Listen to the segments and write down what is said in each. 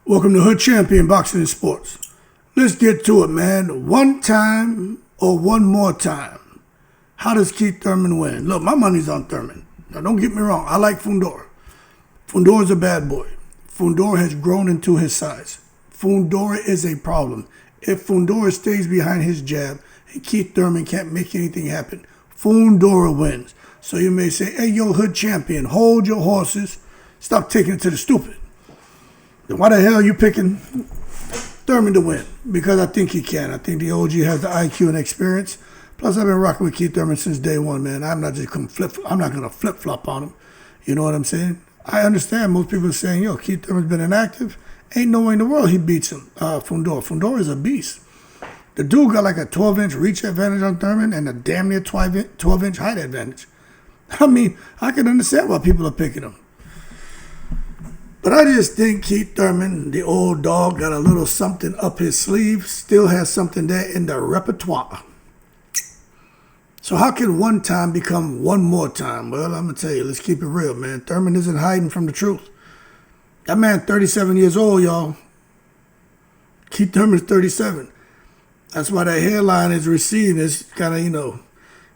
Welcome to Hood Champion Boxing and Sports. Let's get to it, man. One time or one more time. How does Keith Thurman win? Look, my money's on Thurman. Now, don't get me wrong. I like Fundora. Fundora's a bad boy. Fundora has grown into his size. Fundora is a problem. If Fundora stays behind his jab and Keith Thurman can't make anything happen, Fundora wins. So you may say, hey, yo, Hood Champion, hold your horses. Stop taking it to the stupid. Then why the hell are you picking Thurman to win? Because I think he can. I think the OG has the IQ and experience. Plus, I've been rocking with Keith Thurman since day one, man. I'm not going to flip-flop on him. You know what I'm saying? I understand most people are saying, yo, Keith Thurman's been inactive. Ain't no way in the world he beats him. Fundora. Fundora is a beast. The dude got like a 12-inch reach advantage on Thurman and a damn near 12-inch height advantage. I mean, I can understand why people are picking him. But I just think Keith Thurman, the old dog, got a little something up his sleeve, still has something there in the repertoire. So how can one time become one more time? Well, I'm going to tell you, let's keep it real, man. Thurman isn't hiding from the truth. That man 37 years old, y'all. Keith Thurman's 37. That's why that hairline is receding. It's kind of,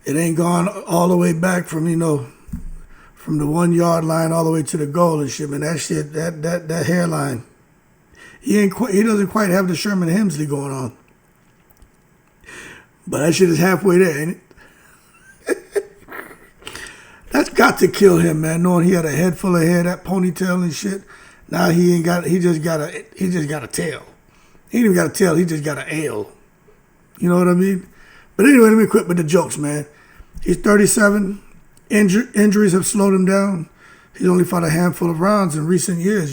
it ain't gone all the way back from, from the 1 yard line all the way to the goal and shit, man. That shit, that hairline, he doesn't quite have the Sherman Hemsley going on. But that shit is halfway there, ain't it? That's got to kill him, man. Knowing he had a head full of hair, that ponytail and shit. Now he just got a tail. He ain't even got a tail, he just got an ale. You know what I mean? But anyway, let me quit with the jokes, man. He's 37. Injuries have slowed him down. He's only fought a handful of rounds in recent years,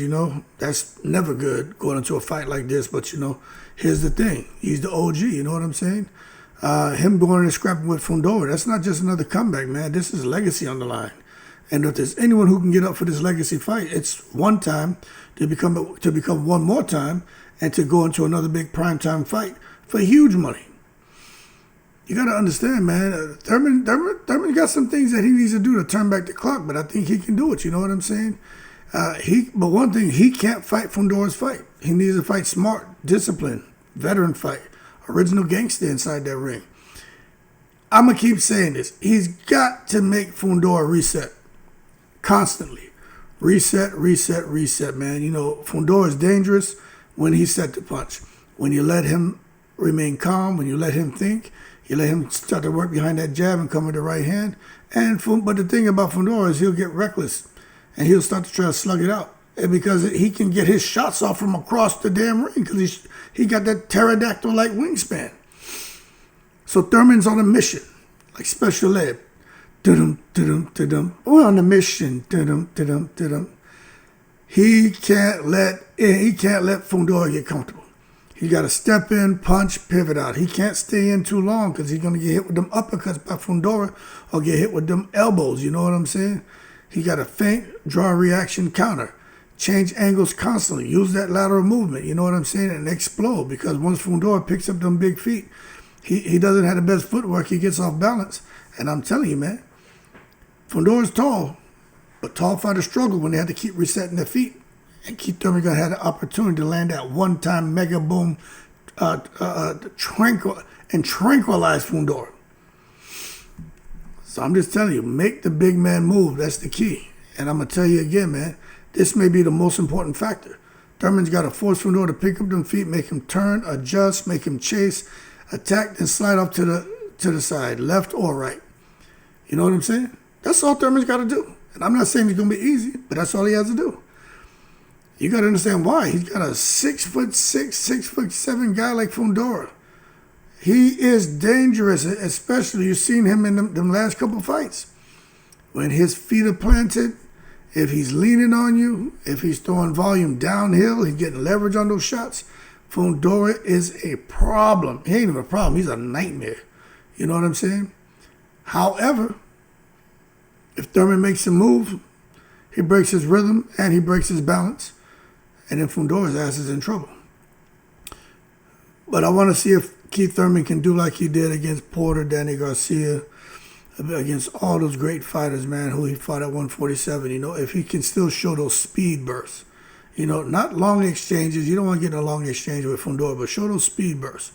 That's never good going into a fight like this. But, here's the thing. He's the OG, you know what I'm saying? Him going and scrapping with Fundora, that's not just another comeback, man. This is legacy on the line. And if there's anyone who can get up for this legacy fight, it's one time to become one more time and to go into another big primetime fight for huge money. You got to understand, man, Thurman got some things that he needs to do to turn back the clock, but I think he can do it, you know what I'm saying? But one thing, he can't fight Fundora's fight. He needs to fight smart, disciplined, veteran fight, original gangster inside that ring. I'm going to keep saying this. He's got to make Fundora reset constantly. Reset, man. Fundora is dangerous when he's set to punch. When you let him remain calm, when you let him think, you let him start to work behind that jab and come with the right hand. But the thing about Fundora is he'll get reckless and he'll start to try to slug it out. And because he can get his shots off from across the damn ring because he got that pterodactyl-like wingspan. So Thurman's on a mission, like Special Ed. Dum dum dum. We're on a mission. Dum dum dum. He can't let Fundora get comfortable. He got to step in, punch, pivot out. He can't stay in too long because he's going to get hit with them uppercuts by Fundora or get hit with them elbows. You know what I'm saying? He got to feint, draw a reaction, counter, change angles constantly, use that lateral movement. You know what I'm saying? And explode because once Fundora picks up them big feet, he doesn't have the best footwork. He gets off balance. And I'm telling you, man, Fundora's tall, but tall fighters struggle when they have to keep resetting their feet. And Keith Thurman gonna have the opportunity to land that one-time mega boom, tranquilize Fundora. So I'm just telling you, make the big man move. That's the key. And I'm gonna tell you again, man, this may be the most important factor. Thurman's got to force Fundora to pick up them feet, make him turn, adjust, make him chase, attack, and slide off to the side, left or right. You know what I'm saying? That's all Thurman's got to do. And I'm not saying it's gonna be easy, but that's all he has to do. You got to understand why. He's got a 6'6", 6'7" guy like Fundora. He is dangerous, especially you've seen him in them last couple fights. When his feet are planted, if he's leaning on you, if he's throwing volume downhill, he's getting leverage on those shots. Fundora is a problem. He ain't even a problem. He's a nightmare. You know what I'm saying? However, if Thurman makes a move, he breaks his rhythm and he breaks his balance. And then Fundora's ass is in trouble. But I want to see if Keith Thurman can do like he did against Porter, Danny Garcia, against all those great fighters, man, who he fought at 147. If he can still show those speed bursts. Not long exchanges. You don't want to get in a long exchange with Fundora, but show those speed bursts.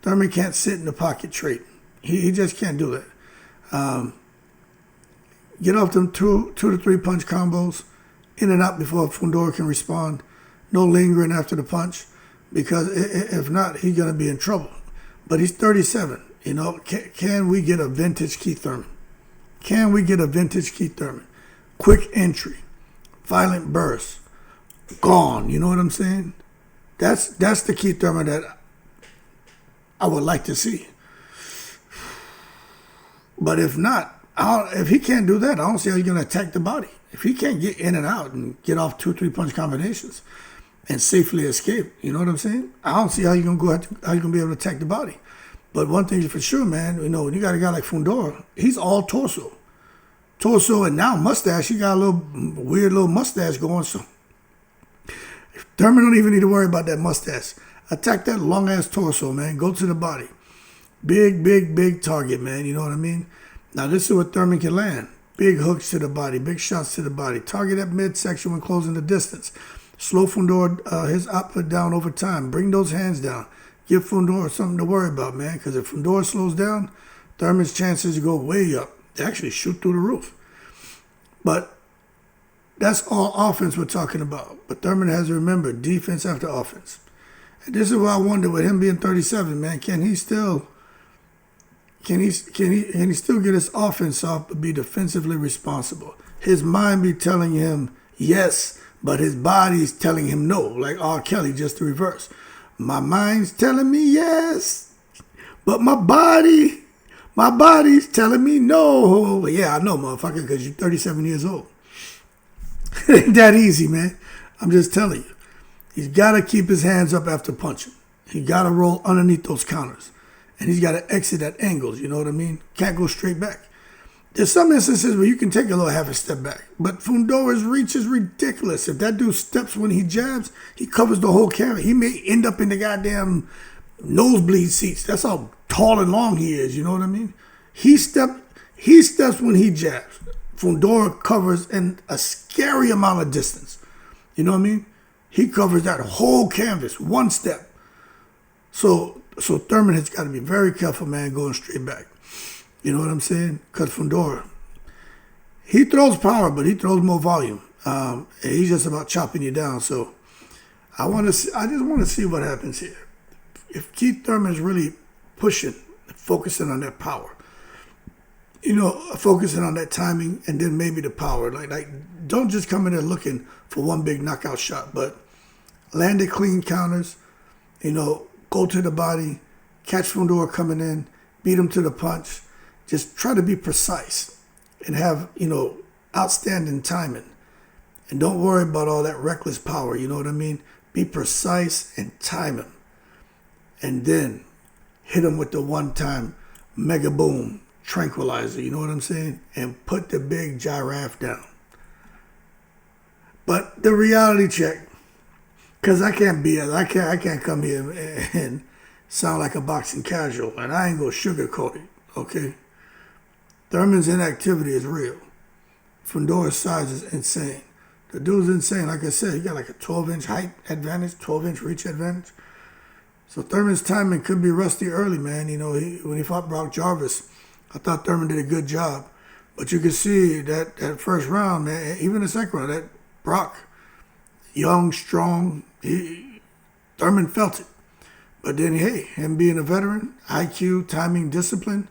Thurman can't sit in the pocket trading. He just can't do that. Get off them two to three punch combos, in and out before Fundora can respond. No lingering after the punch, because if not, he's going to be in trouble. But he's 37. Can we get a vintage Keith Thurman? Can we get a vintage Keith Thurman? Quick entry, violent burst, gone. You know what I'm saying? That's the Keith Thurman that I would like to see. But if not, if he can't do that, I don't see how he's going to attack the body. If he can't get in and out and get off 2-3 punch combinations and safely escape, you know what I'm saying? I don't see how you're going to be able to attack the body. But one thing for sure, man, when you got a guy like Fundora, he's all torso. Torso and now mustache. He got a little weird little mustache going. So Thurman don't even need to worry about that mustache. Attack that long ass torso, man. Go to the body. Big, big, big target, man. You know what I mean? Now this is what Thurman can land. Big hooks to the body, big shots to the body. Target at midsection when closing the distance. Slow Fundora his output down over time. Bring those hands down. Give Fundora something to worry about, man. Because if Fundora slows down, Thurman's chances go way up. They actually shoot through the roof. But that's all offense we're talking about. But Thurman has to remember defense after offense. And this is why I wonder, with him being 37, man, can he still get his offense off but be defensively responsible? His mind be telling him yes, but his body's telling him no. Like R. Kelly, just the reverse. My mind's telling me yes, but my body's telling me no. Yeah, I know, motherfucker, because you're 37 years old. It ain't that easy, man. I'm just telling you. He's got to keep his hands up after punching. He got to roll underneath those counters. And he's got to exit at angles, you know what I mean? Can't go straight back. There's some instances where you can take a little half a step back. But Fundora's reach is ridiculous. If that dude steps when he jabs, he covers the whole camera. He may end up in the goddamn nosebleed seats. That's how tall and long he is, you know what I mean? He steps when he jabs. Fundora covers in a scary amount of distance. You know what I mean? He covers that whole canvas, one step. So Thurman has got to be very careful, man, going straight back. You know what I'm saying? Because Fundora, he throws power, but he throws more volume. He's just about chopping you down. So I just want to see what happens here. If Keith Thurman is really pushing, focusing on that power, focusing on that timing and then maybe the power. Like don't just come in there looking for one big knockout shot, but land it clean counters, go to the body, catch Fundora coming in, beat him to the punch. Just try to be precise and have, outstanding timing. And don't worry about all that reckless power, you know what I mean? Be precise and time him. And then hit him with the one-time mega boom tranquilizer, you know what I'm saying? And put the big giraffe down. But the reality check, because I can't come here and sound like a boxing casual, and I ain't gonna sugarcoat it, okay? Thurman's inactivity is real. Fundora's size is insane. The dude's insane. Like I said, he got like a 12-inch height advantage, 12-inch reach advantage. So Thurman's timing could be rusty early, man. When he fought Brock Jarvis, I thought Thurman did a good job. But you can see that first round, man, even the second round, that Brock, young, strong, Thurman felt it. But then, hey, him being a veteran, IQ, timing, discipline,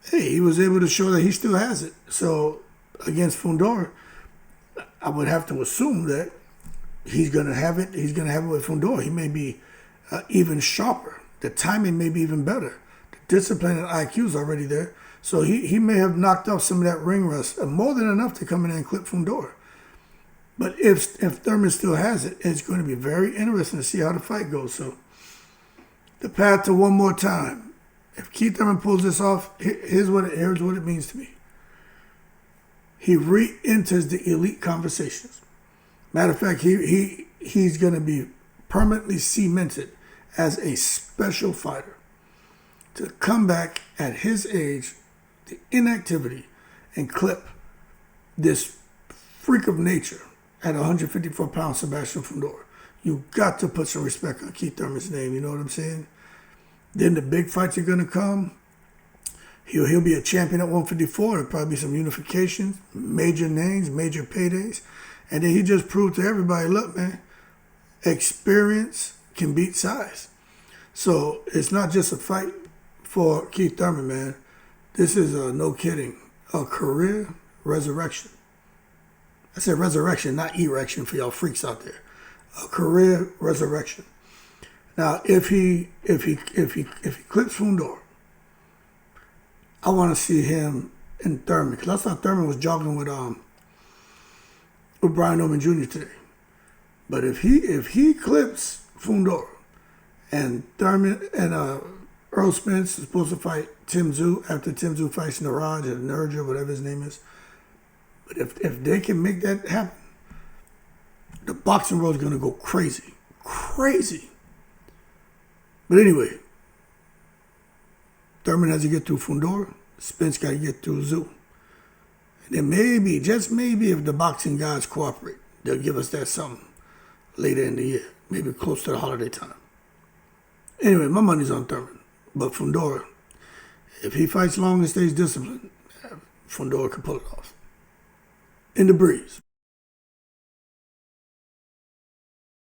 hey, he was able to show that he still has it. So against Fundora, I would have to assume that he's going to have it. He's going to have it with Fundora. He may be even sharper. The timing may be even better. The discipline and IQ is already there. So he may have knocked off some of that ring rust, more than enough to come in and clip Fundora. But if Thurman still has it, it's going to be very interesting to see how the fight goes. So the path to one more time. If Keith Thurman pulls this off, here's what it means to me. He re-enters the elite conversations. Matter of fact, he's going to be permanently cemented as a special fighter. To come back at his age, the inactivity, and clip this freak of nature at 154 pounds, Sebastian Fundora. You got to put some respect on Keith Thurman's name. You know what I'm saying? Then the big fights are gonna come. He'll be a champion at 154. There'll probably be some unifications, major names, major paydays, and then he just proved to everybody, look, man, experience can beat size. So it's not just a fight for Keith Thurman, man. This is no kidding, a career resurrection. I said resurrection, not erection for y'all freaks out there. A career resurrection. Now, if he clips Fundora, I want to see him and Thurman, because I thought Thurman was jogging with Brian Norman Jr. today. But if he clips Fundora, and Thurman and Earl Spence is supposed to fight Tim Tszyu after Tim Tszyu fights Niraj or Nurja, whatever his name is. But if they can make that happen, the boxing world is gonna go crazy, crazy. But anyway, Thurman has to get through Fundora. Spence got to get through Tszyu. And then maybe, just maybe, if the boxing gods cooperate, they'll give us that something later in the year, maybe close to the holiday time. Anyway, my money's on Thurman. But Fundora, if he fights long and stays disciplined, Fundora can pull it off. In the breeze.